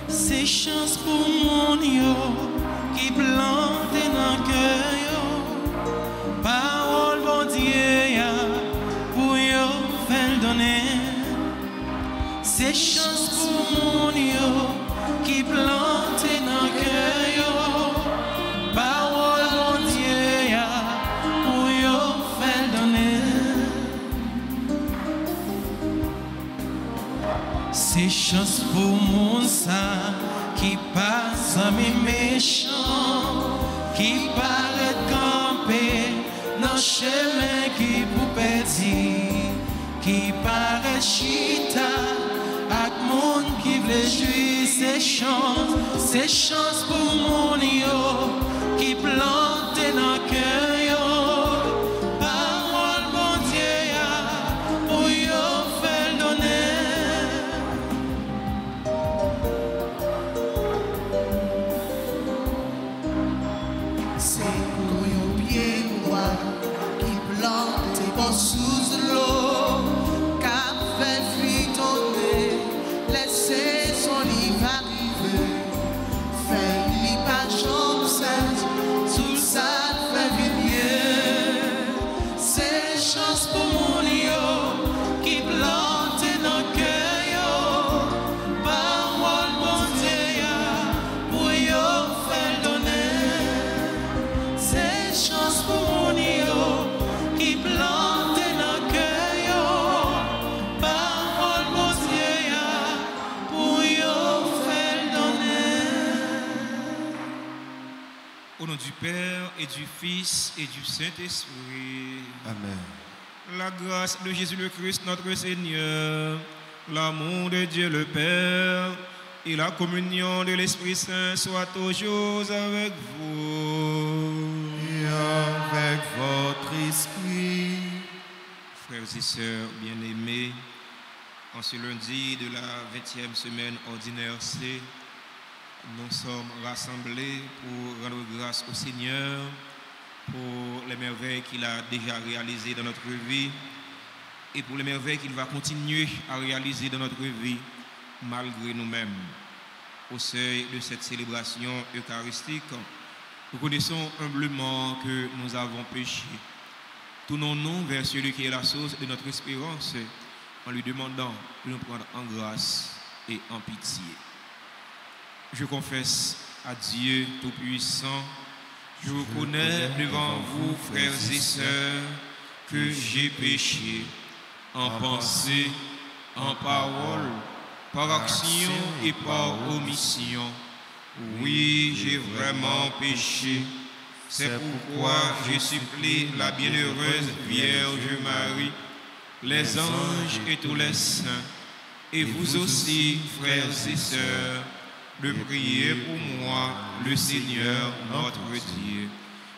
C'est chance pour mon yo qui plante dans cœur yo. Parole bon Dieu ya pour yo faire donner. C'est chance pour mon yo qui plante dans cœur yo. Parole bon Dieu ya pour yo faire donner. C'est chance pour mon ça qui passe à mes méchants, qui paraît camper dans le chemin qui vous perdit, qui paraît chita avec monde qui veut jouir. C'est chance pour mon yo qui plante dans le cœur yo. Parole mon Dieu ya pour yo faire donner. C'est pour yon pied droit qui plante bon sous l'eau, qu'a fait fuir tomber, laisser son livre arriver, fait l'image en sèche, sous ça fait bien. C'est chance pour mon yo qui plante dans le cœur yo. Parole bon Dieu ya pour yo faire donner. C'est chance pour mon yo qui plante dans le cœur yo. Parole bon Dieu ya pour yo faire donner. Au nom du Père et du Fils et du Saint-Esprit. Amen. La grâce de Jésus le Christ, notre Seigneur, l'amour de Dieu le Père et la communion de l'Esprit Saint soient toujours avec vous. Et avec votre esprit. Frères et sœurs bien-aimés, en ce lundi de la 20e semaine ordinaire C, nous sommes rassemblés pour rendre grâce au Seigneur pour les merveilles qu'il a déjà réalisées dans notre vie et pour les merveilles qu'il va continuer à réaliser dans notre vie malgré nous-mêmes. Au seuil de cette célébration eucharistique, nous connaissons humblement que nous avons péché. Tournons-nous vers celui qui est la source de notre espérance en lui demandant de nous prendre en grâce et en pitié. Je confesse à Dieu Tout-Puissant, je reconnais devant vous, frères et sœurs, que j'ai péché en pensée, en parole, par action et par omission. Oui, j'ai vraiment péché. C'est pourquoi je supplie la bienheureuse Vierge Marie, les anges et tous les saints, et vous aussi, frères et sœurs, de prier pour moi, le Seigneur notre Dieu.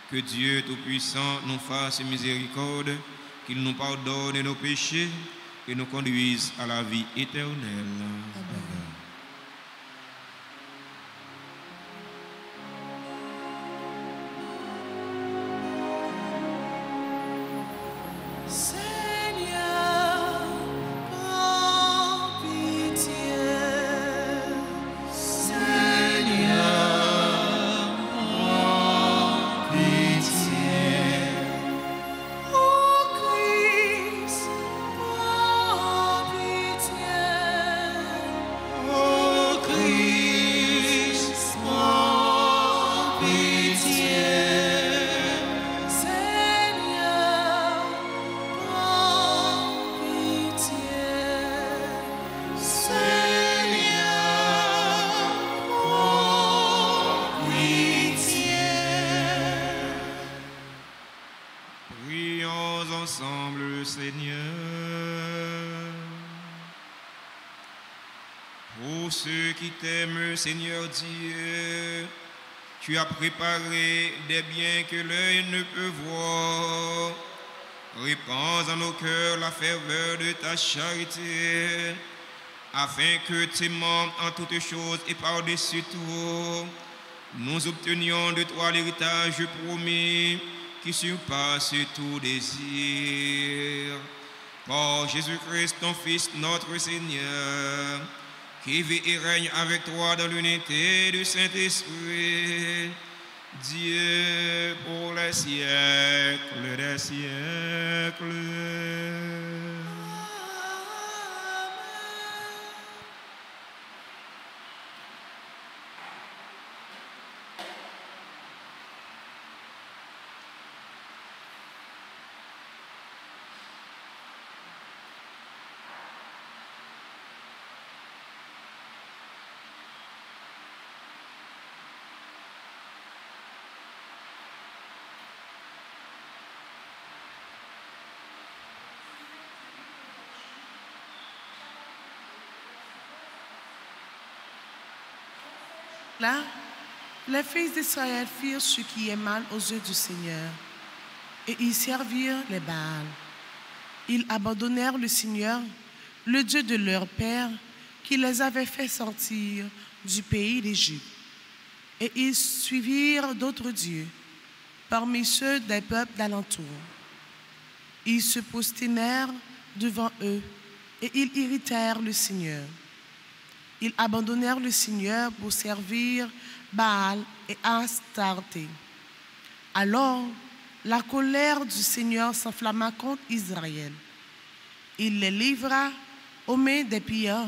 Que Dieu Tout-Puissant nous fasse miséricorde, qu'il nous pardonne nos péchés et nous conduise à la vie éternelle. Amen. Seigneur, prends pitié. Seigneur, prends pitié. Ô Christ, prends pitié. Ô Christ, prends pitié. Seigneur, prends pitié. Seigneur, prends pitié. Prions ensemble le Seigneur. Pour ceux qui t'aiment, Seigneur Dieu, tu as préparé des biens que l'œil ne peut voir. Répands dans nos cœurs la ferveur de ta charité, afin que t'aimant en toutes choses et par-dessus tout, nous obtenions de toi l'héritage promis qui surpasse tout désir. Par Jésus-Christ, ton Fils, notre Seigneur, qui vit et règne avec toi dans l'unité du Saint-Esprit, Dieu pour les siècles des siècles. Là, les fils d'Israël firent ce qui est mal aux yeux du Seigneur, et ils servirent les Baals. Ils abandonnèrent le Seigneur, le Dieu de leur père, qui les avait fait sortir du pays d'Égypte. Et ils suivirent d'autres dieux, parmi ceux des peuples d'alentour. Ils se prosternèrent devant eux, et ils irritèrent le Seigneur. Ils abandonnèrent le Seigneur pour servir Baal et Astarté. Alors, la colère du Seigneur s'enflamma contre Israël. Il les livra aux mains des pilleurs,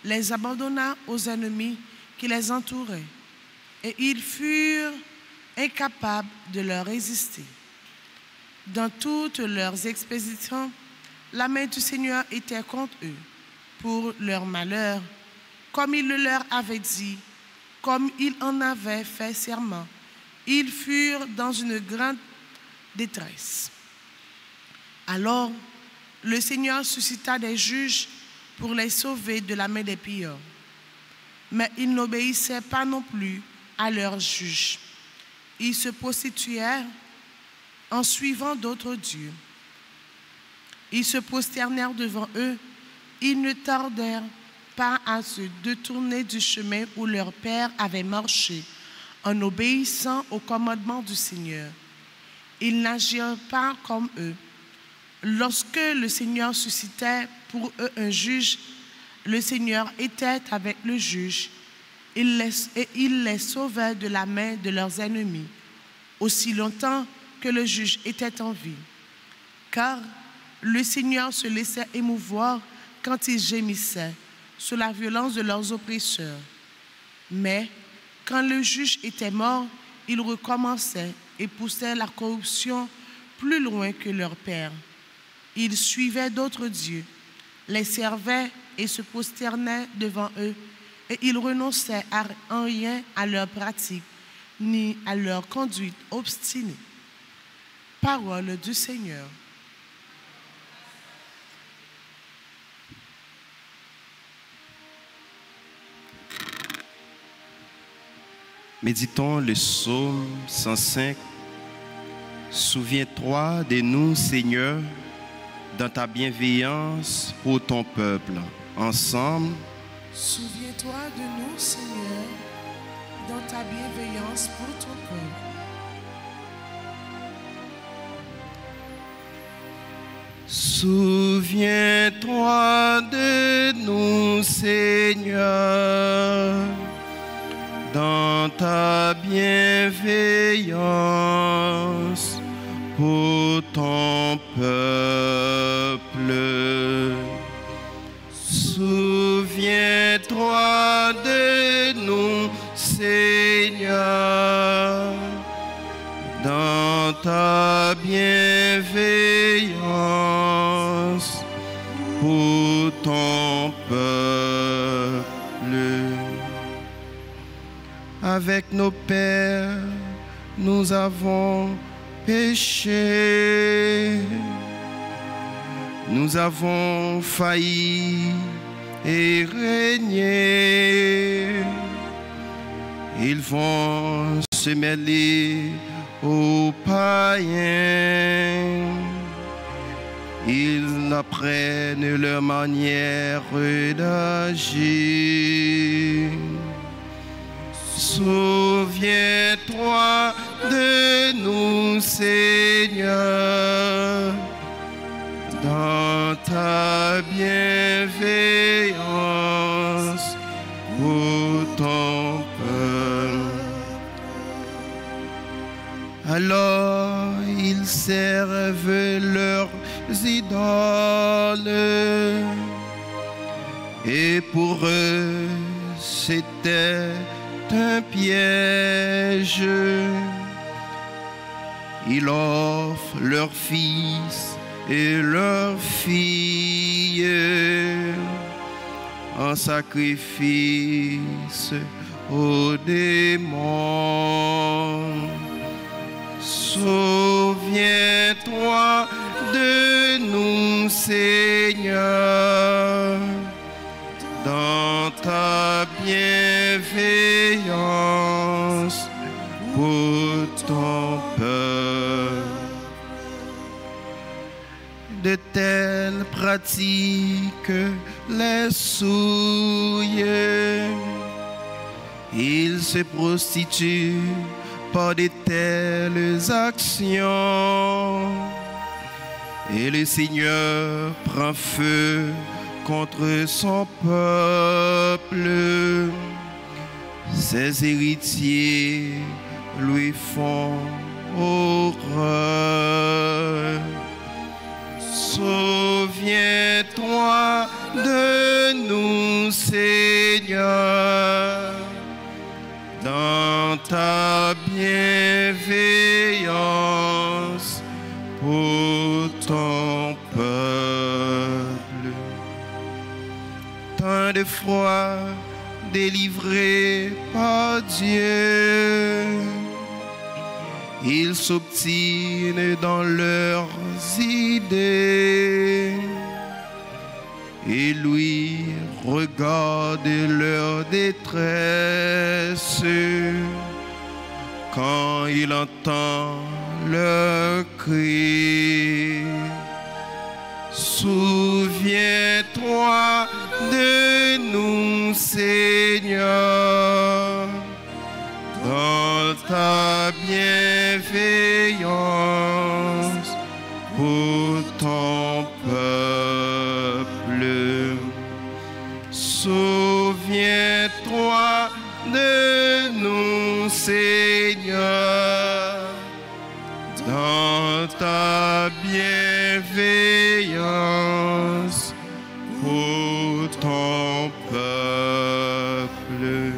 les abandonna aux ennemis qui les entouraient, et ils furent incapables de leur résister. Dans toutes leurs expéditions, la main du Seigneur était contre eux, pour leur malheur, comme il le leur avait dit, comme il en avait fait serment. Ils furent dans une grande détresse. Alors, le Seigneur suscita des juges pour les sauver de la main des pilleurs. Mais ils n'obéissaient pas non plus à leurs juges. Ils se prostituèrent en suivant d'autres dieux. Ils se prosternèrent devant eux. Ils ne tardèrent pas à se détourner du chemin où leur père avait marché en obéissant au commandement du Seigneur. Ils n'agirent pas comme eux. Lorsque le Seigneur suscitait pour eux un juge, le Seigneur était avec le juge et il les sauvait de la main de leurs ennemis, aussi longtemps que le juge était en vie. Car le Seigneur se laissait émouvoir quand ils gémissaient sous la violence de leurs oppresseurs. Mais quand le juge était mort, ils recommençaient et poussaient la corruption plus loin que leur père. Ils suivaient d'autres dieux, les servaient et se prosternaient devant eux, et ils renonçaient en rien à leur pratique, ni à leur conduite obstinée. Parole du Seigneur. Méditons le psaume 105. Souviens-toi de nous, Seigneur, dans ta bienveillance pour ton peuple. Ensemble, Souviens-toi de nous, Seigneur, dans ta bienveillance pour ton peuple. Souviens-toi de nous, Seigneur, dans ta bienveillance pour ton peuple. Souviens-toi de nous, Seigneur, dans ta bienveillance pour ton peuple. Avec nos pères, nous avons péché, nous avons failli et régné. Ils vont se mêler aux païens. Ils apprennent leur manière d'agir. Souviens-toi de nous, Seigneur, dans ta bienveillance Alors ils servent leurs idoles, et pour eux c'était un piège. Ils offrent leurs fils et leurs filles en sacrifice aux démons. Souviens-toi de nous, Seigneur, dans ta bienveillance pour ton peuple. De telles pratiques les souillent. Ils se prostituent par de telles actions. Et le Seigneur prend feu contre son peuple. Ses héritiers lui font horreur. Souviens-toi de nous, Seigneur, dans ta bienveillance pour ton peuple. Tant de fois délivrés par Dieu, ils s'obstinent dans leurs idées et lui regarde leur détresse quand il entend leur cri. Souviens-toi de nous, Seigneur, dans ta bienveillance pour ton peuple. Souviens-toi de nous, Seigneur, dans ta bienveillance pour ton peuple.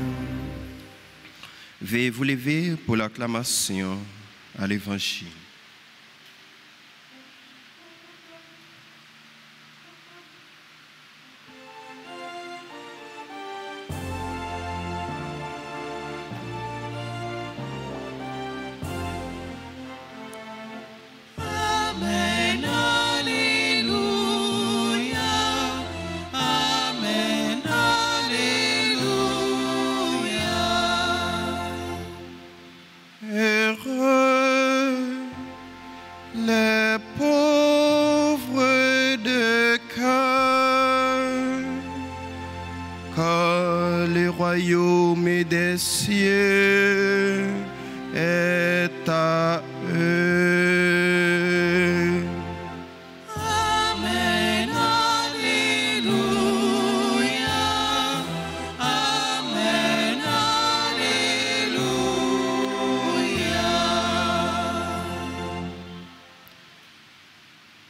Veuillez vous lever pour l'acclamation à l'Évangile. Royaume des cieux est à eux. Amen, alléluia. Amen, alléluia.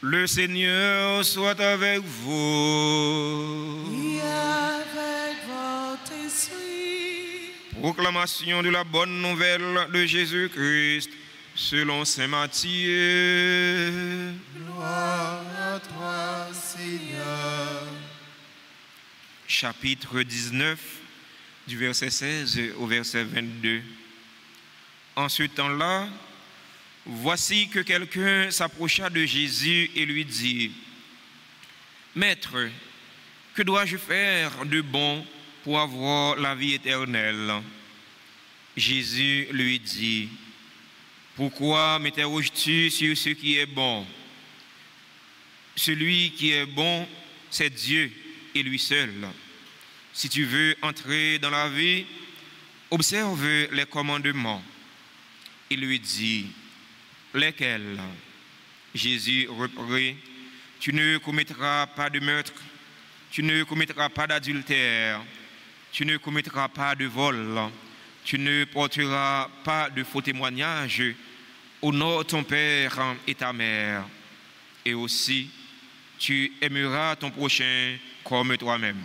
Le Seigneur soit avec vous. Proclamation de la bonne nouvelle de Jésus-Christ selon saint Matthieu. Gloire à toi, Seigneur. Chapitre 19, du verset 16 au verset 22. En ce temps-là, voici que quelqu'un s'approcha de Jésus et lui dit : Maître, que dois-je faire de bon pour avoir la vie éternelle? Jésus lui dit : Pourquoi m'interroges-tu sur ce qui est bon? Celui qui est bon, c'est Dieu et lui seul. Si tu veux entrer dans la vie, observe les commandements. Il lui dit : Lesquels? Jésus reprit : Tu ne commettras pas de meurtre, tu ne commettras pas d'adultère, tu ne commettras pas de vol, tu ne porteras pas de faux témoignages, Honore ton père et ta mère, et aussi tu aimeras ton prochain comme toi-même.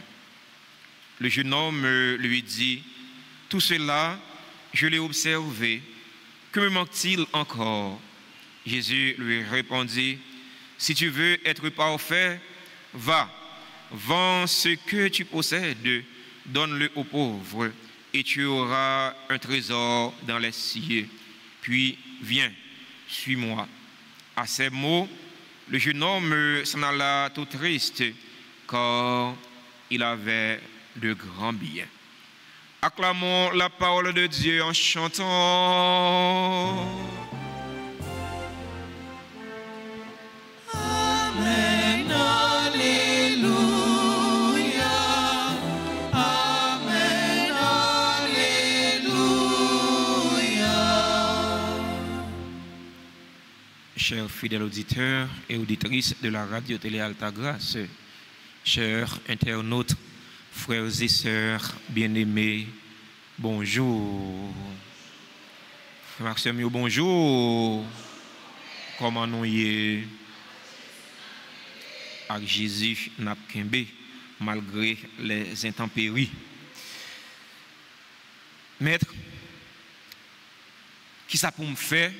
Le jeune homme lui dit, tout cela, je l'ai observé. Que me manque-t-il encore? Jésus lui répondit, si tu veux être parfait, va, vends ce que tu possèdes, donne-le aux pauvres, et tu auras un trésor dans les cieux. Puis viens, suis-moi. À ces mots, le jeune homme s'en alla tout triste, car il avait de grands biens. Acclamons la parole de Dieu en chantant. Amen, alléluia. Amen, alléluia. Chers fidèles auditeurs et auditrices de la radio-télé Alta Grâce, chers internautes, frères et sœurs bien-aimés, bonjour. Frère Maxime, bonjour. Comment nous y est? Avec Jésus, n'a pas malgré les intempéries. Maître, qui ça pour me faire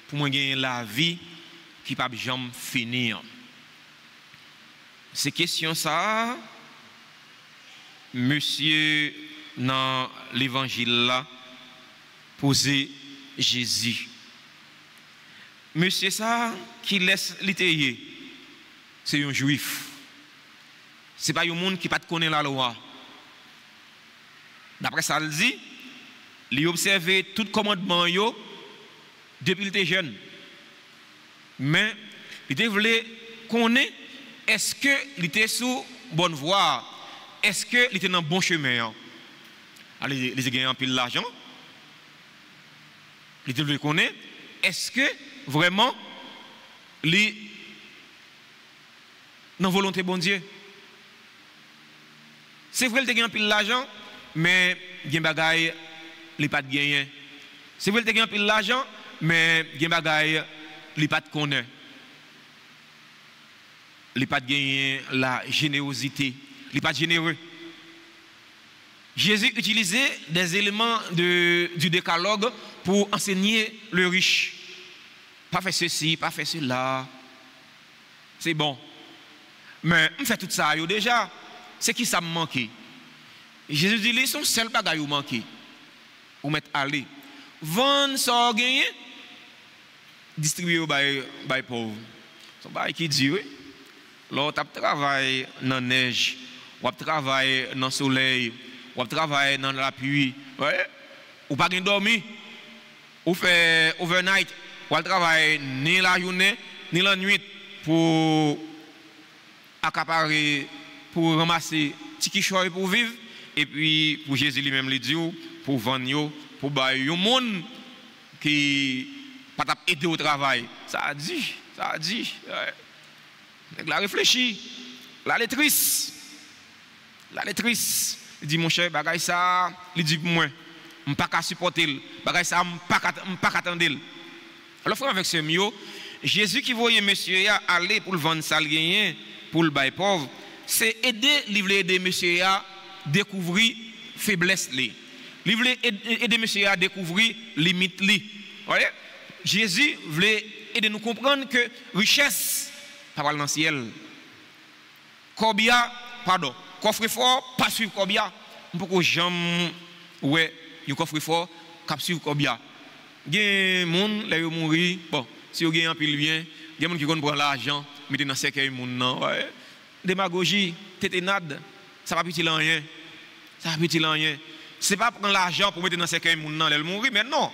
pour moi gagner la vie qui ne peut jamais finir? C'est question ça. Monsieur, dans l'évangile là, posé Jésus. Monsieur ça, qui laisse l'étayer, c'est un juif. Ce n'est pas un monde qui ne connaît pas la loi. D'après ça, il dit, il observe tout commandement depuis qu'il était jeune. Mais il voulait connaître est-ce qu'il était sous bonne voie. Est-ce qu'il était dans le bon chemin? Alors, il a gagné un peu d'argent. Il devait connaître. Est-ce que vraiment, il est dans la volonté de bon Dieu? C'est vrai qu'il a gagné un peu d'argent, mais il y a des bagailles, il n'a pas de gagné. C'est vrai qu'il a gagné un peu d'argent, mais il y a des bagailles, il n'a pas de connaître. Il n'a pas de gagné la générosité. Il n'est pas généreux. Jésus utilisait des éléments du décalogue pour enseigner le riche. Pas faire ceci, pas faire cela. C'est bon. Mais on fait tout ça déjà. C'est qui ça me manque? Jésus dit, c'est son seul bagage qui manque. Ou mettre aller. Vendre ça gagner, distribuer aux pauvres. C'est un bagage qui dit, oui. L'autre travaille dans la neige. Ou travaille dans le soleil, ou travaille dans la pluie, ou pas dormir, ou fait overnight, ou travaille ni la journée, ni la nuit pour accaparer, pour ramasser petit choix pour vivre, et puis pour Jésus lui-même le dit, pour vendre, pour bailler un monde qui pas aider au travail. Ça a dit. Elle a réfléchi, la lettrice. La lettrice, il dit, mon cher, bagay ça, il dit pour moi, je ne peux pas supporter, bagay ça, je ne peux pas attendre. Alors, frère, avec ce mieux, Jésus qui voyait monsieur aller pour le vendre ça, pour le bail pauvre, c'est aider monsieur à découvrir faiblesse. Il voulait aider monsieur à découvrir limite. Voyez? Jésus voulait aider nous comprendre que richesse, pas dans le ciel. Coffre-fort, pas suivre Kobia. Pourquoi jamais, ouais, un coffre-fort, cap suivre Kobia. Il y a des gens qui ont mouru. Bon, si vous avez un peu de bien, il y a des gens qui ont pris l'argent, mettez dans le cercueil. Démagogie, téténade, ça ne va plus rien. Ça ne va plus rien. Ce n'est pas prendre l'argent pour mettre dans le cercueil, elle mourir, mais non.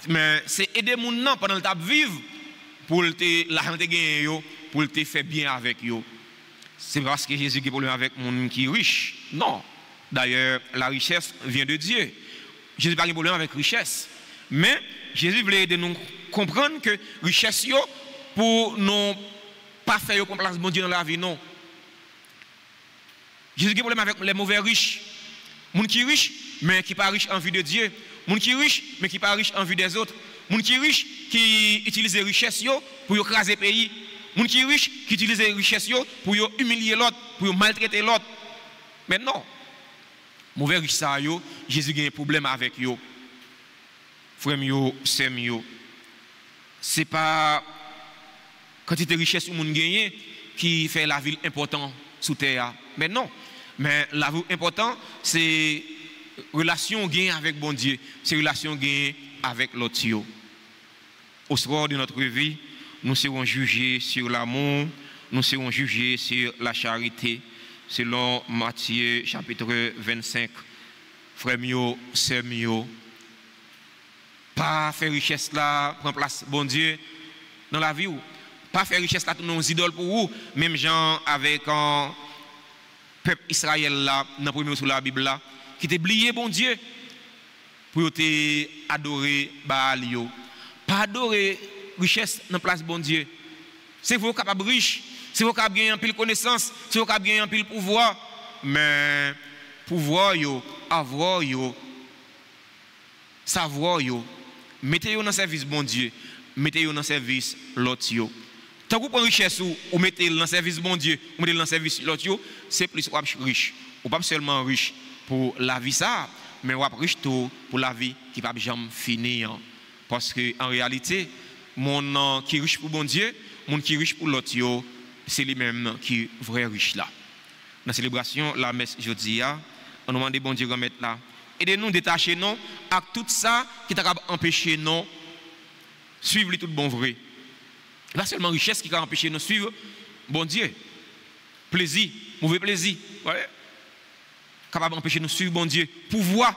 Mais c'est aider les gens pendant le temps de vivre pour l'argent de gagner, pour te faire bien avec eux. C'est parce que Jésus qui a problème avec les gens qui sont riches. Non. D'ailleurs, la richesse vient de Dieu. Jésus n'a pas de problème avec la richesse. Mais Jésus voulait aider nous comprendre que la richesse, pour ne pas faire comme place de Dieu dans la vie, non. Jésus a un problème avec les mauvais riches. Les gens qui sont riches, mais qui ne sont pas riches en vue de Dieu. Les gens qui sont riches, mais qui ne sont pas riches en vue des autres. Moun qui riche qui utilise richesse yo pour écraser pays. Moun qui riche qui utilise richesse yo pour humilier l'autre, pour maltraiter l'autre. Mais non. Mauvais riche ça yo, Jésus a un problème avec yo. Frère yo, sœur yo. C'est pas quantité de richesse que moun gagne qui fait la ville importante sous terre. Mais non. Mais la vie importante, c'est relation gain avec bon Dieu, c'est relation gain avec l'autre. Au soir de notre vie, nous serons jugés sur l'amour, nous serons jugés sur la charité, selon Matthieu chapitre 25. Frère mio, sœur mio, pas faire richesse là, prendre place bon Dieu dans la vie ou pas faire richesse là, tous nos idoles pour vous, même gens avec un peuple Israël là, dans le premier sur la Bible là, qui t'a oublié bon Dieu pour te adorer Baal yo. Pas adorer richesse dans place bon Dieu. C'est vous capable riche, c'est vous capable gagner un pile connaissance, c'est vous capable gagner un pile pouvoir, mais pouvoir yo, avoir yo, savoir yo, mettez-vous dans service bon Dieu, mettez-vous dans service l'autre yo. Tant que vous prenez richesse ou mettez dans service bon Dieu, ou mettez dans service l'autre, c'est plus riche. Ou pas seulement riche pour la vie ça, mais ou riche tout pour la vie qui va jamais finir. Parce que en réalité, mon qui est riche pour bon Dieu, mon qui est riche pour l'autre, c'est lui-même qui est vrai riche là. Dans la célébration, la messe jeudi, on demande bon Dieu remettre là. Aidez-nous détacher nous à tout ça qui t'a empêché nous suivre tout bon vrai. Pas seulement richesse qui va empêcher nous suivre bon Dieu. Plaisir, mauvais plaisir. Ouais. Capable d'empêcher nous suivre bon Dieu. Pouvoir,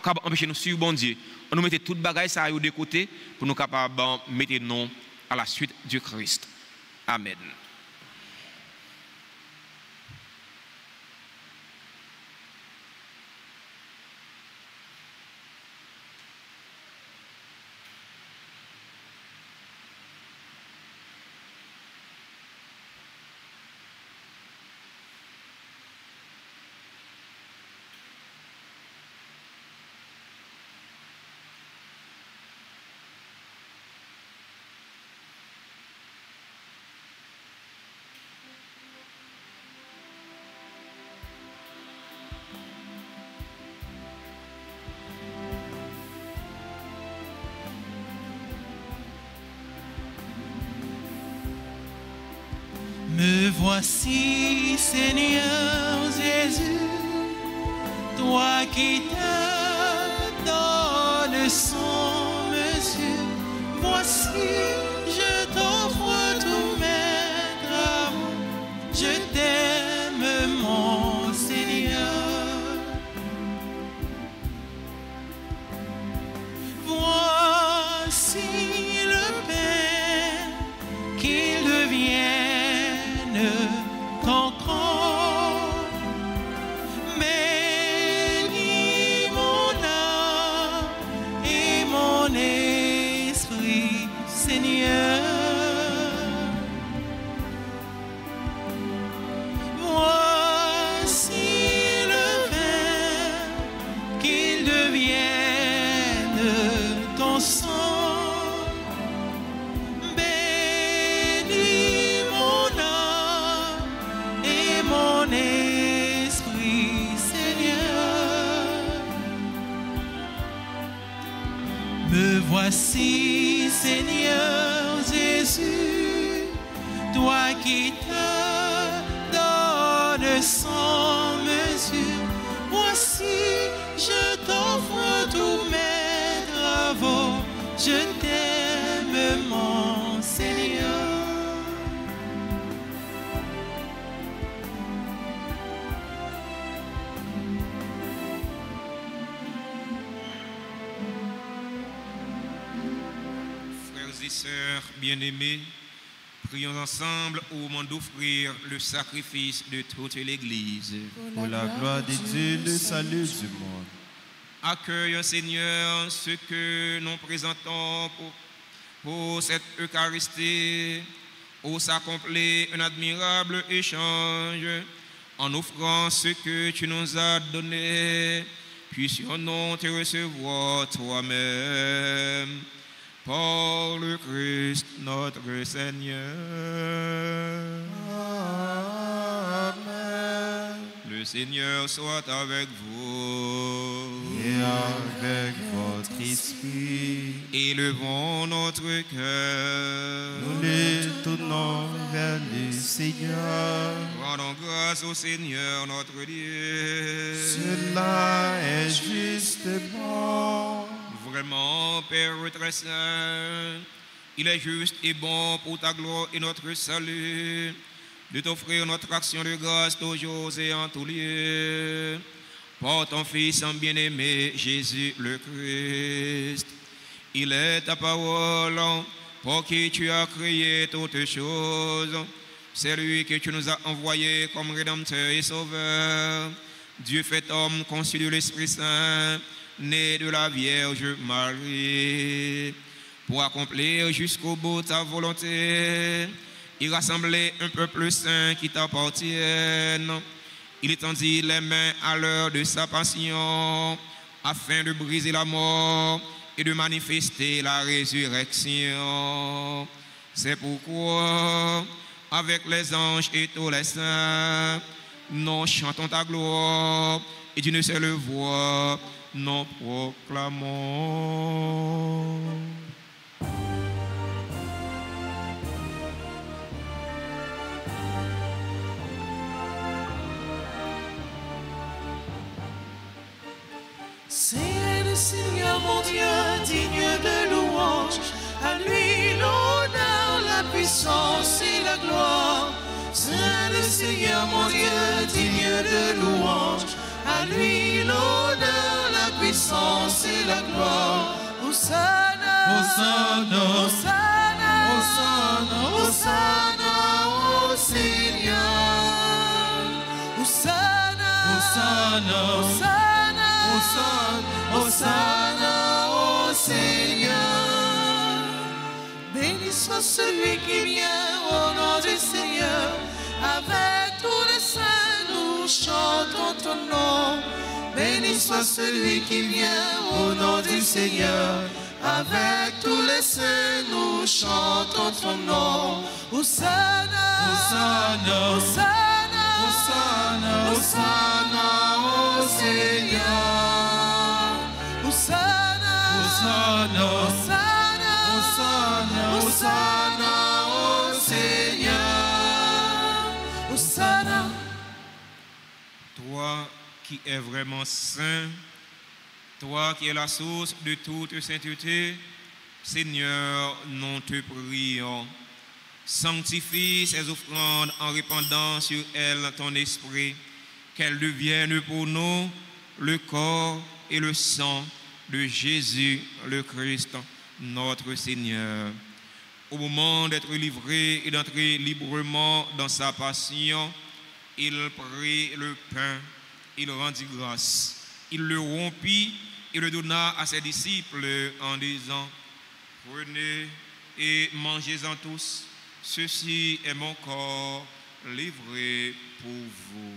capable d'empêcher nous suivre bon Dieu. On nous mettait toute bagaille ça de côté pour nous capables de mettre nous à la suite du Christ. Amen. Me voici, Seigneur Jésus, toi qui te donnes sans mesure. Voici, je t'offre tous mes travaux. Je t'aime, mon Seigneur. Voici le Père qu'il devienne ton corps, bénis mon âme et mon esprit, Seigneur. Voici le Verbe qu'il devienne ton sang. Me voici, Seigneur Jésus, toi qui te donnes sans mesure. Voici, je t'offre tous mes travaux. Je t'aime, mon Seigneur. Sœurs bien-aimés, prions ensemble au moment d'offrir le sacrifice de toute l'Église. Pour la gloire de Dieu, le salut du monde. Accueille, Seigneur, ce que nous présentons pour cette Eucharistie, où s'accomplit un admirable échange, en offrant ce que tu nous as donné, puissions-nous te recevoir toi-même. Par le Christ notre Seigneur. Amen. Le Seigneur soit avec vous. Et avec votre esprit, Élevons notre cœur. nous les tournons vers le Seigneur. Rendons grâce au Seigneur notre Dieu. Cela est juste et bon. Vraiment, Père très saint, il est juste et bon pour ta gloire et notre salut de t'offrir notre action de grâce toujours et en tout lieu. Par ton Fils en bien-aimé, Jésus le Christ. Il est ta parole pour qui tu as créé toutes choses. C'est lui que tu nous as envoyé comme Rédempteur et Sauveur. Dieu fait homme, conçu de l'Esprit Saint, né de la Vierge Marie. Pour accomplir jusqu'au bout ta volonté, il rassemblait un peuple saint qui t'appartienne. Il étendit les mains à l'heure de sa passion, afin de briser la mort et de manifester la résurrection. C'est pourquoi, avec les anges et tous les saints, nous chantons ta gloire et d'une seule voix, nous proclamons. C'est le Seigneur mon Dieu, digne de louange. À lui l'honneur, la puissance et la gloire. C'est le Seigneur mon Dieu, digne de louange. À lui l'honneur, la puissance et la gloire. Hosanna, Hosanna, Hosanna, Hosanna, Hosanna au Seigneur. Hosanna, Hosanna, Hosanna, Hosanna, Hosanna au Seigneur. Béni soit celui qui vient au nom du Seigneur. Avec tous les saints, nous chantons ton nom. Béni soit celui qui vient au nom du Seigneur. Avec tous les saints, nous chantons ton nom. Hosanna, Hosanna, Hosanna, Hosanna, Hosanna au Seigneur. Hosanna, Hosanna, Hosanna, Hosanna, Hosanna au Seigneur. Hosanna. Toi qui es vraiment saint, toi qui es la source de toute sainteté, Seigneur, nous te prions. Sanctifie ces offrandes en répandant sur elles ton esprit, qu'elles deviennent pour nous le corps et le sang de Jésus le Christ, notre Seigneur. Au moment d'être livré et d'entrer librement dans sa passion, il prit le pain, il rendit grâce, il le rompit et le donna à ses disciples en disant: prenez et mangez-en tous, ceci est mon corps livré pour vous.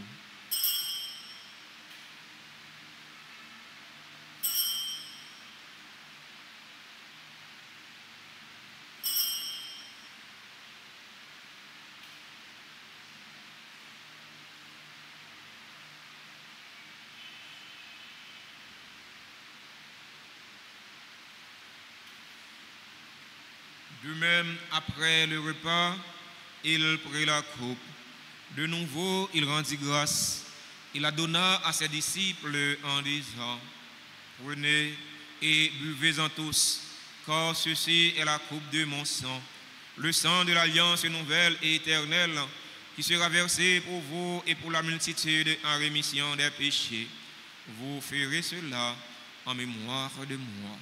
De même, après le repas, il prit la coupe. De nouveau, il rendit grâce. Il la donna à ses disciples en disant: prenez et buvez-en tous, car ceci est la coupe de mon sang, le sang de l'alliance nouvelle et éternelle, qui sera versé pour vous et pour la multitude en rémission des péchés. Vous ferez cela en mémoire de moi.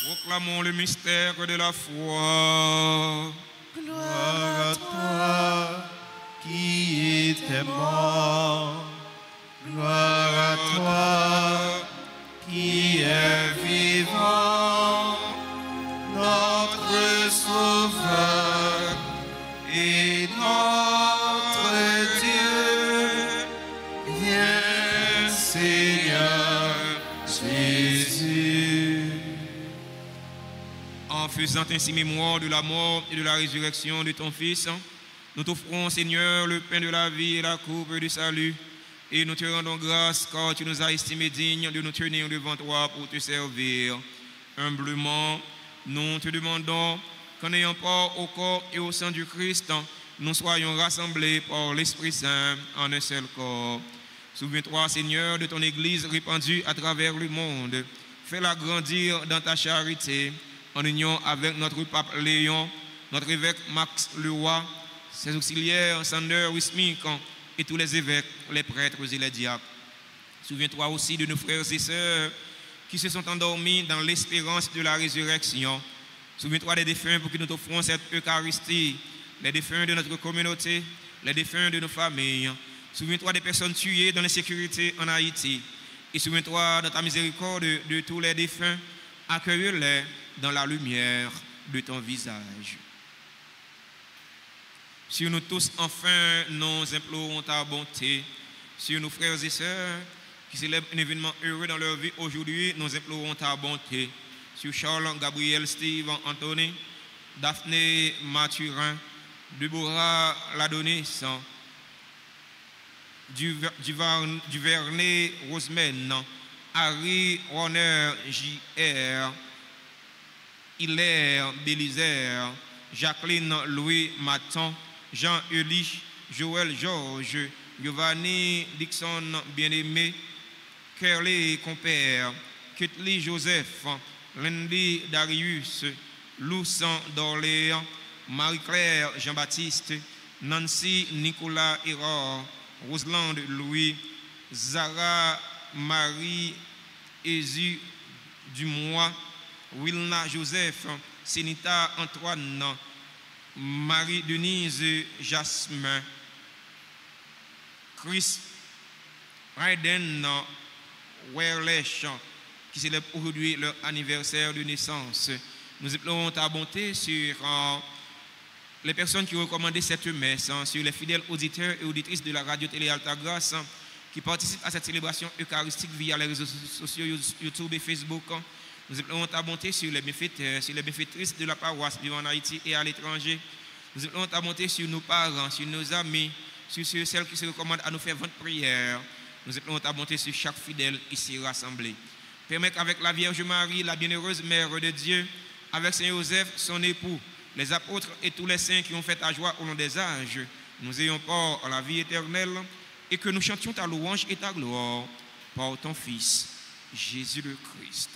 Proclamons le mystère de la foi. Gloire à toi qui étais mort. Gloire à toi qui est vivant. Notre Sauveur et notre Dieu. Viens, Seigneur Jésus. En faisant ainsi mémoire de la mort et de la résurrection de ton Fils, nous t'offrons, Seigneur, le pain de la vie et la coupe du salut, et nous te rendons grâce car tu nous as estimés dignes de nous tenir devant toi pour te servir. Humblement, nous te demandons qu'en ayant part au corps et au sang du Christ, nous soyons rassemblés par l'Esprit Saint en un seul corps. Souviens-toi, Seigneur, de ton Église répandue à travers le monde. Fais-la grandir dans ta charité, en union avec notre pape Léon, notre évêque Max Leroy, ses auxiliaires Sander Wismik et tous les évêques, les prêtres et les diacres. Souviens-toi aussi de nos frères et sœurs qui se sont endormis dans l'espérance de la résurrection. Souviens-toi des défunts pour que nous t'offrons cette Eucharistie, les défunts de notre communauté, les défunts de nos familles. Souviens-toi des personnes tuées dans l'insécurité en Haïti. Et souviens-toi de ta miséricorde de tous les défunts. Accueille-les dans la lumière de ton visage. Sur nous tous, enfin, nous implorons ta bonté. Sur nos frères et sœurs qui célèbrent un événement heureux dans leur vie aujourd'hui, nous implorons ta bonté. Sur Charles, Gabriel, Steve, Anthony, Daphné, Mathurin, Deborah, Ladonis, Duvernay, Rosemène, Harry, Warner, J.R., Hilaire, Bélisaire, Jacqueline, Louis, Maton, Jean-Elie, Joël, Georges, Giovanni, Dixon, Bien-Aimé, Kerley, Compère, Ketli, Joseph, Lindy, Darius, Loussan, d'Orléans, Marie-Claire, Jean-Baptiste, Nancy, Nicolas, Hérard, Roselande, Louis, Zara, Marie, Ézu, Dumois, Wilna, Joseph, Sénita, Antoine, Marie-Denise, Jasmin, Chris, Raiden, Werlech, qui célèbrent aujourd'hui leur anniversaire de naissance. Nous implorons ta bonté sur les personnes qui ont recommandé cette messe, sur les fidèles auditeurs et auditrices de la radio-télé Altagrace qui participent à cette célébration eucharistique via les réseaux sociaux YouTube et Facebook. Nous implorons ta bonté sur les bienfaiteurs, sur les bienfaitrices de la paroisse vivant en Haïti et à l'étranger. Nous implorons ta bonté sur nos parents, sur nos amis, sur ceux et celles qui se recommandent à nous faire 20 prières. Nous implorons ta bonté sur chaque fidèle ici rassemblé. Permets qu'avec la Vierge Marie, la bienheureuse Mère de Dieu, avec Saint Joseph, son époux, les apôtres et tous les saints qui ont fait ta joie au long des âges, nous ayons part à la vie éternelle et que nous chantions ta louange et ta gloire par ton Fils, Jésus le Christ.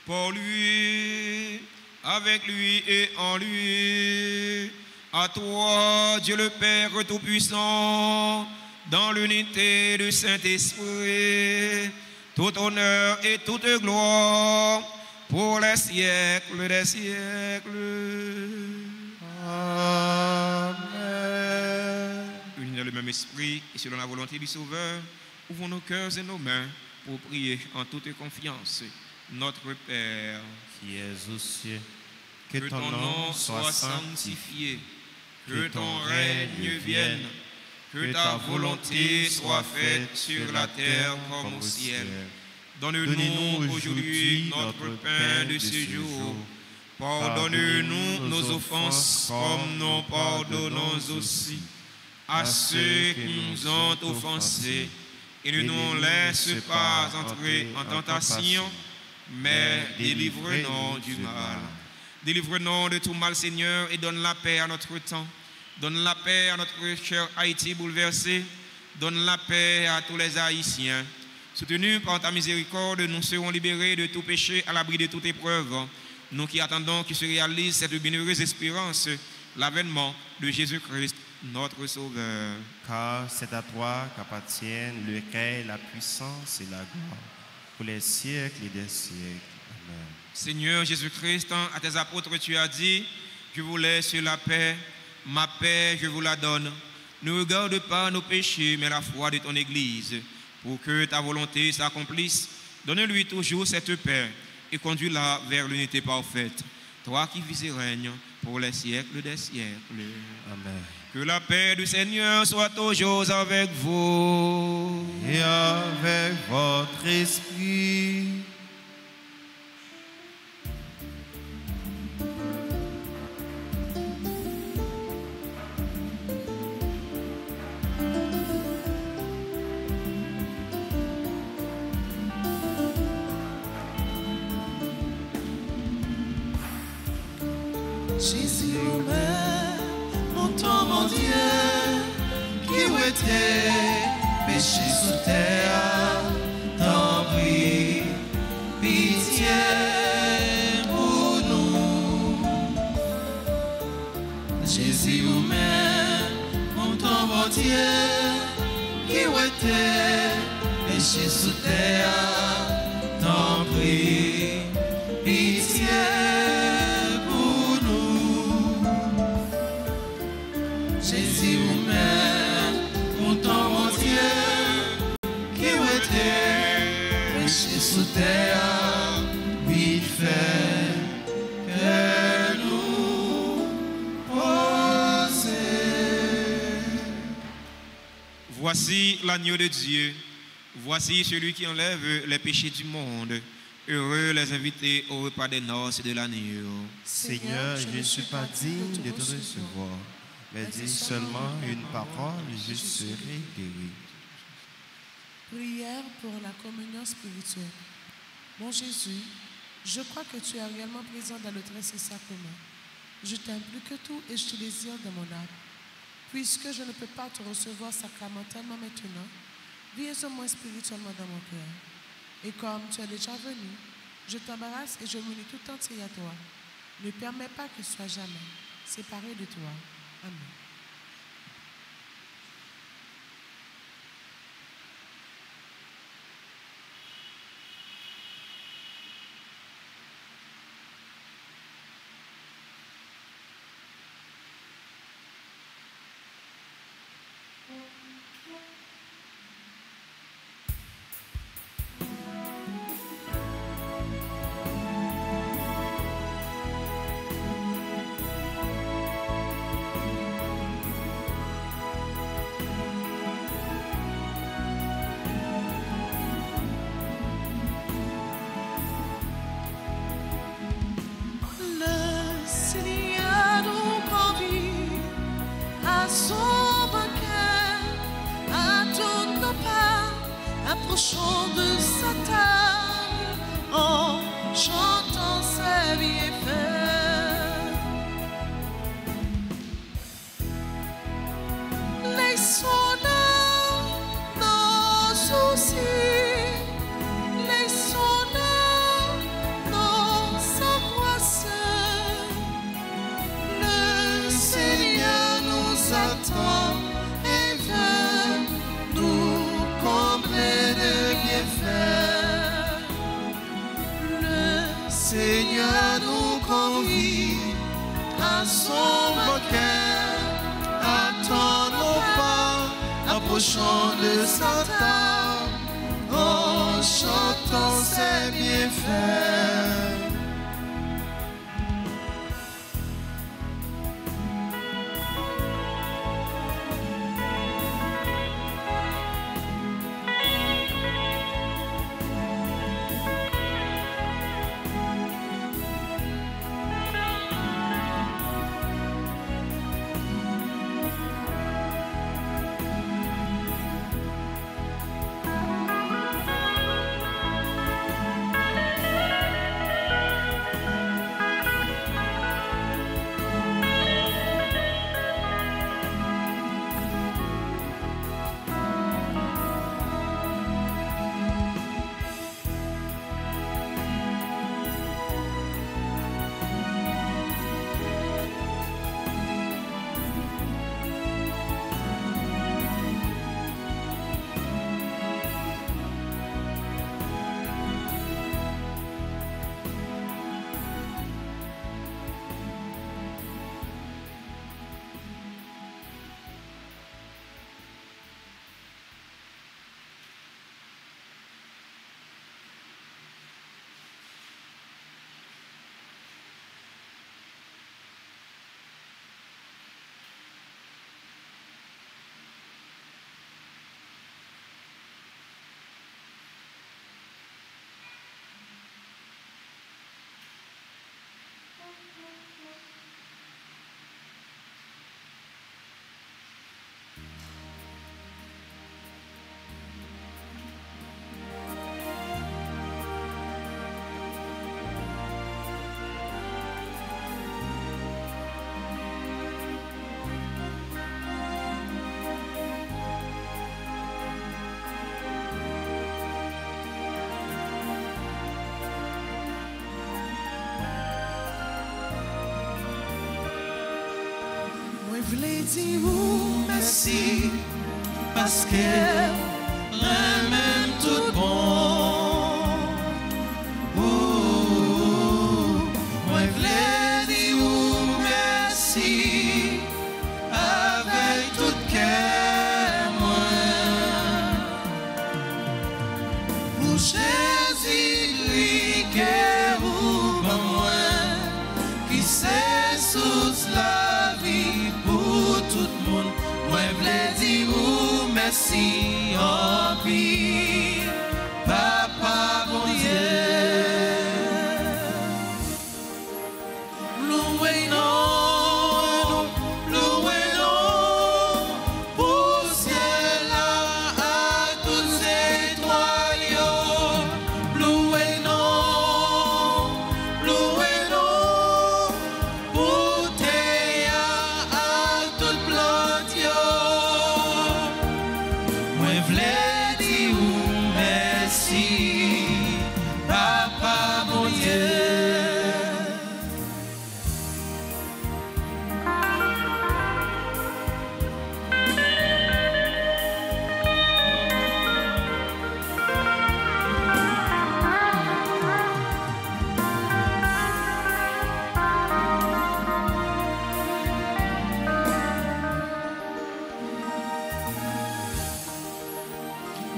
Pour lui, avec lui et en lui, à toi, Dieu le Père Tout-Puissant, dans l'unité du Saint-Esprit, tout honneur et toute gloire, pour les siècles des siècles. Amen. Unis dans le même esprit et selon la volonté du Sauveur, ouvrons nos cœurs et nos mains pour prier en toute confiance. Notre Père, Qui es aux cieux, que ton nom soit sanctifié, que ton règne vienne, que ta volonté soit faite sur la terre comme au ciel. Donne-nous aujourd'hui notre pain de ce jour. Pardonne-nous nos offenses comme nous pardonnons aussi à ceux qui nous ont offensés. Et ne nous laisse pas entrer en tentation, mais délivre-nous du mal. Délivre-nous de tout mal, Seigneur, et donne la paix à notre temps. Donne la paix à notre cher Haïti bouleversé. Donne la paix à tous les Haïtiens. Soutenus par ta miséricorde, nous serons libérés de tout péché à l'abri de toute épreuve. Nous qui attendons qu'il se réalise cette bienheureuse espérance, l'avènement de Jésus-Christ, notre Sauveur. Car c'est à toi qu'appartiennent le règne, la puissance et la gloire, pour les siècles des siècles. Seigneur Jésus-Christ, à tes apôtres, tu as dit, je vous laisse la paix, ma paix, je vous la donne. Ne regarde pas nos péchés, mais la foi de ton Église, pour que ta volonté s'accomplisse. Donne-lui toujours cette paix et conduis-la vers l'unité parfaite. Toi qui vis et règnes pour les siècles des siècles. Amen. Que la paix du Seigneur soit toujours avec vous. Et avec votre esprit. Jésus, mon temps, mon Dieu, qui où était péché sous terre, t'en prie, pitié pour nous. Jésus, mon temps, mon Dieu, qui où était péché sous terre, t'en prie, pitié. Jésus vous-même, mon temps, mon Dieu, qui était péché sous terre, vite fait que nous osons. Voici l'agneau de Dieu, voici celui qui enlève les péchés du monde. Heureux les invités au repas des noces de l'agneau. Seigneur, je ne suis pas digne de te recevoir. Mais dis seulement une parole, je serai guéri. Prière pour la communion spirituelle. Mon Jésus, je crois que tu es réellement présent dans le très saint sacrement. Je t'aime plus que tout et je te désire dans mon âme. Puisque je ne peux pas te recevoir sacramentellement maintenant, viens au moins spirituellement dans mon cœur. Et comme tu es déjà venu, je t'embarrasse et je m'unis tout entier à toi. Ne permets pas que je sois jamais séparé de toi. Amen. Approchons de sa table en chantant ses bienfaits. Laissons-nous nos soucis, laissons-nous nos angoisses. Le Seigneur nous attend et veut nous combler de bienfaits. Le Seigneur nous convie à son banquet. Attends-nous pas, approchons de sa table en chantant ses bienfaits. voulais dire merci parce que même tout bon. Moi voulais dire merci avec tout cœur moi. Pour Jésus que vous pour moi qui c'est sous la vie pour tout le monde. Moi voulais dire merci en pire, Papa bon Dieu. Loué non, pour ciel à toutes étoiles. Loué non, pour terre à toute plante. Moi voulais dire merci, Papa mon Dieu.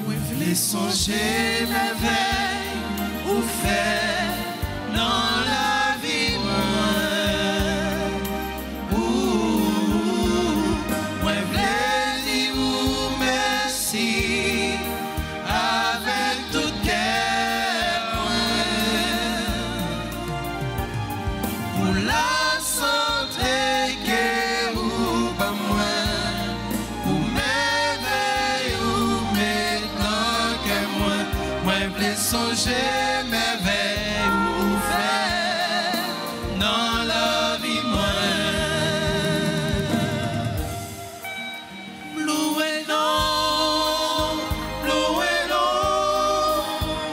Moi voulais songer merveille ou faire dans la vie moi voulais dire merci avec tout cœur pour la santé que vous pas moi. Songer merveille ou faire dans la vie moi. Loué non,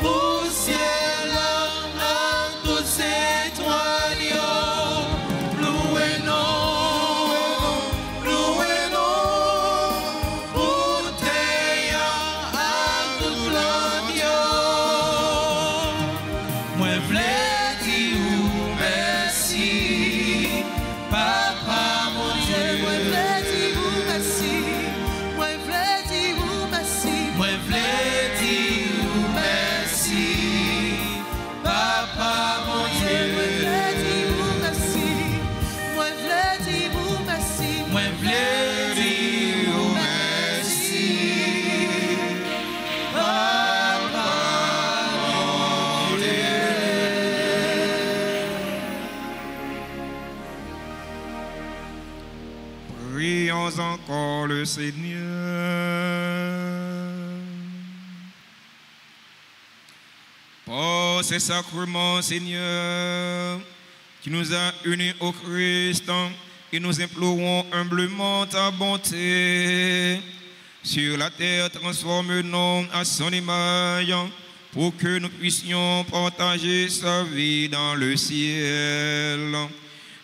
pour ciel à toutes étoiles. Loué non, pour terre à toute plante. Moi voulais dire merci, Papa mon Dieu. Moi voulais dire merci, moi voulais dire merci. Moi voulais dire merci, Papa mon Dieu. Moi voulais dire merci, moi voulais dire merci. Moi voulais dire merci, Papa. Prions encore le Seigneur. Par ces sacrements, Seigneur, qui nous a unis au Christ, et nous implorons humblement ta bonté. Sur la terre, transforme-nous à son image, pour que nous puissions partager sa vie dans le ciel.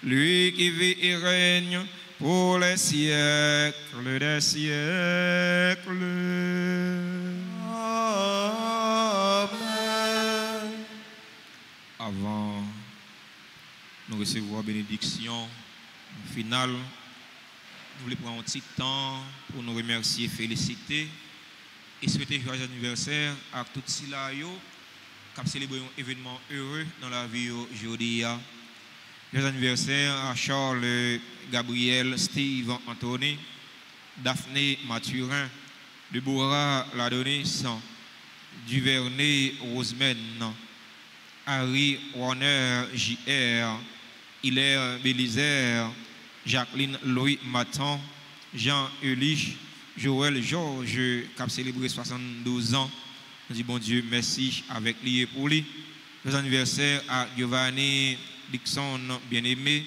Lui qui vit et règne pour les siècles des siècles. Amen. Avant de recevoir la bénédiction finale, nous voulons prendre un petit temps pour nous remercier, féliciter et souhaiter joyeux anniversaire à tous ceux qui ont célébré un événement heureux dans la vie aujourd'hui. Joyeux anniversaire à Charles, Gabriel, Steve, Anthony, Daphné, Mathurin, Deborah, Ladonis, Duvernay, Rosemène, Harry, Warner, JR, Hilaire, Bélisaire, Jacqueline, Louis, Matan, Jean, Ulich, Joël, Georges, qui a célébré 72 ans. Nous disons bon Dieu, merci avec lui et pour lui. Joyeux anniversaire à Giovanni, Dixon, bien-aimé,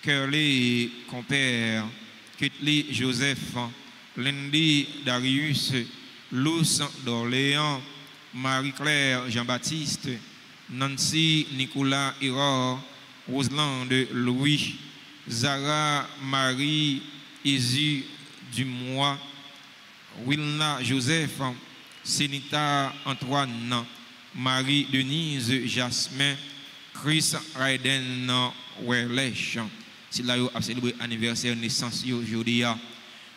Curly, compère, Kitli, Joseph, Lindy, Darius, Luce d'Orléans, Marie-Claire, Jean-Baptiste, Nancy, Nicolas, Hiror, Roselande, Louis, Zara, Marie, Isu du mois, Wilna Joseph, Sénita Antoine, Marie-Denise Jasmin, Chris Raiden Werlech. C'est là où a célébré l'anniversaire de naissance aujourd'hui.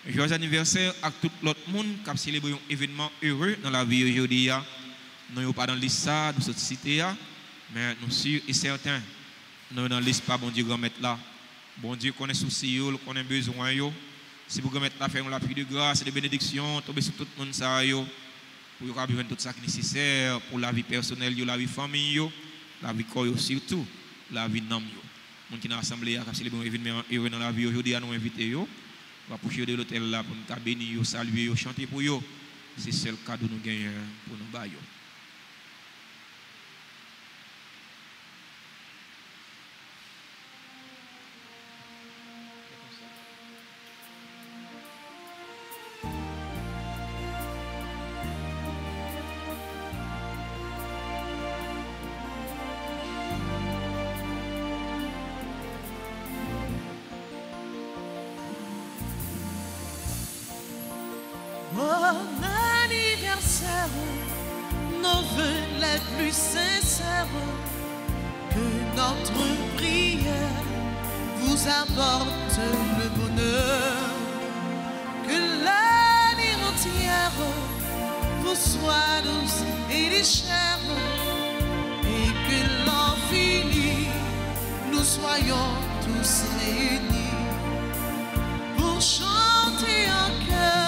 Joyeux anniversaire à tout l'autre monde qui a célébré un événement heureux dans la vie aujourd'hui. Nous ne sommes pas dans l'liste de cette cité, mais nous sommes sûrs et certains. Nous sommes dans la liste pas bon Dieu grand mettre là. Bon Dieu connaît souci, connaît besoin. Si vous mettre là, faire la pluie de grâce et de bénédiction, tomber sur tout le monde ça pour avoir besoin de tout ça qui est nécessaire pour la vie personnelle, la vie famille, la vie corps surtout, la vie d'âme. Les gens qui sont assemblés à célébrer un événement heureux dans la vie aujourd'hui, nous inviter on va pousser de l'hôtel là pour nous bénir, saluer, chanter pour eux. C'est le seul cadeau que nous gagnons pour nous bailler. Bon anniversaire, nos vœux les plus sincères, que notre prière vous apporte le bonheur, que l'année entière vous soit douce et légère, et que l'an fini, nous soyons tous réunis pour chanter en cœur.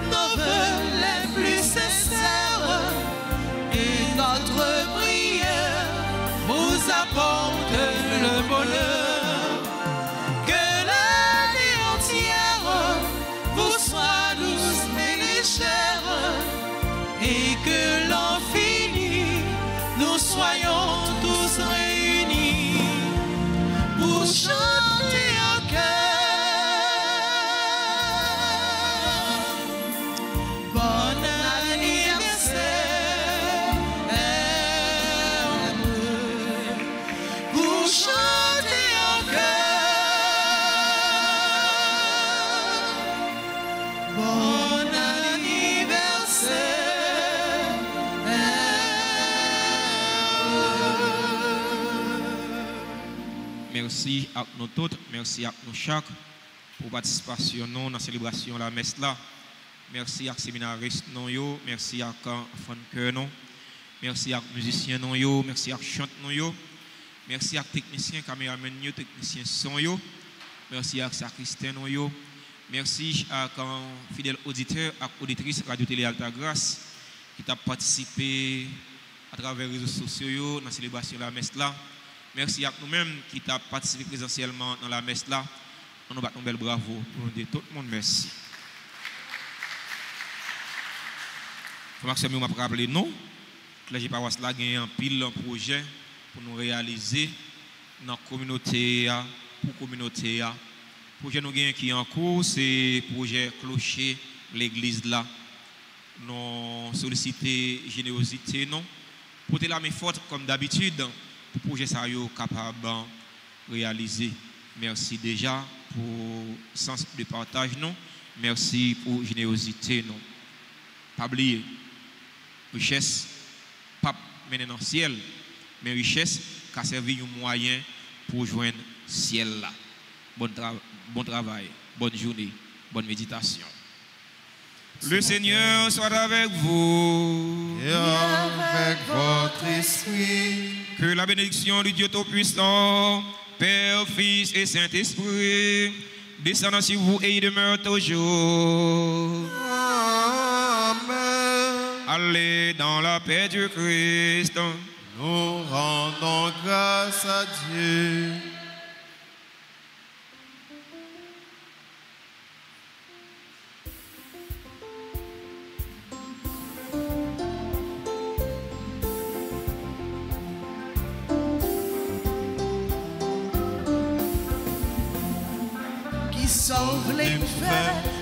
Nos vœux les plus sincères et notre prière vous apporte le bonheur, que l'année entière vous soit douce et légère, et que l'an fini nous soyons tous réunis pour chanter en cœur. Merci à nous tous, merci à nous chaque pour participation dans la célébration de la messe là. Merci à séminaristes non yo, merci à fan cœur non, merci à musiciens non yo, merci à chante non yo, merci à techniciens caméramen yo, techniciens son yo, merci à sacristain non yo, merci à fidèles auditeurs et auditrices Radio Télé Alta Grâce qui t'a participé à travers les réseaux sociaux dans la célébration de la messe là. Merci à nous-mêmes qui t'a participé présentiellement dans la messe là. On nous bat un bel bravo pour nous dire tout le monde merci. Maxime m'a rappelé non. Clergé paroisse là gagne un pile un projet pour nous réaliser dans la communauté pour communauté. Projet nous gagne qui est en cours, c'est projet clocher l'église là. Nous solliciter générosité non. Porter la main forte comme d'habitude. Pour projet ça yo capable de réaliser. Merci déjà pour le sens de partage non. Merci pour la générosité non. Pas oublier richesse pas mener dans le ciel, mais richesse qui a servi un moyen pour joindre le ciel là. Bon travail, bonne journée, bonne méditation. Le Seigneur soit avec vous. Et avec votre esprit. Que la bénédiction du Dieu Tout-Puissant, Père, Fils et Saint-Esprit, descende sur vous et demeure toujours. Amen. Allez dans la paix du Christ. Nous rendons grâce à Dieu. sauve les faibles,